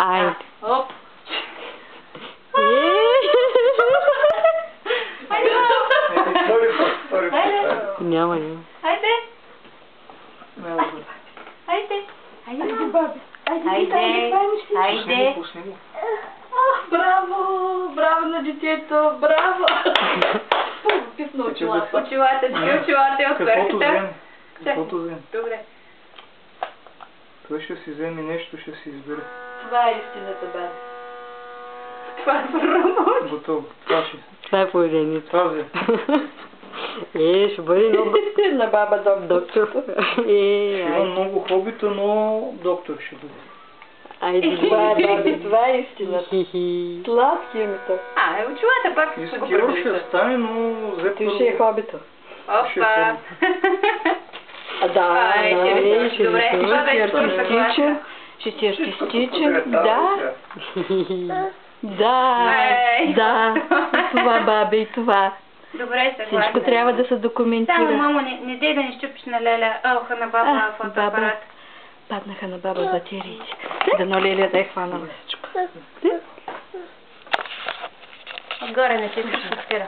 Айде. Оп. Няма. Хайде. Хайде. Хайде, баби. Хайде. Браво! Браво на детето! Браво! Писна очилата. Очилата, очилата отвърхте. Каквото вземе. Добре. Той ще си вземе нещо, ще си избере. Това е истината, бе. Това е първо. Готово. Това ще. Това е поедението. Това взе. Ще бъде много... На баба доктор. Ще има много хобита, но доктор ще бъде. Айде. Това е, баби, това е истината. Сладкия ми то. Очилата пак ще го Скоро ще продължат. стане, но взе Ти ще е хобито. Опа! Да, ще добре. Това да е частичен. Ще си частичен. Да. Да. Това, бабе, и това. Добре, съгласна. Всичко трябва да се документира. Само, мамо, не дей да не щупиш на Леля. На баба фотоапарат. Паднаха на баба батериите. Дано Леля да е хванала всичко. Отгоре не се спира.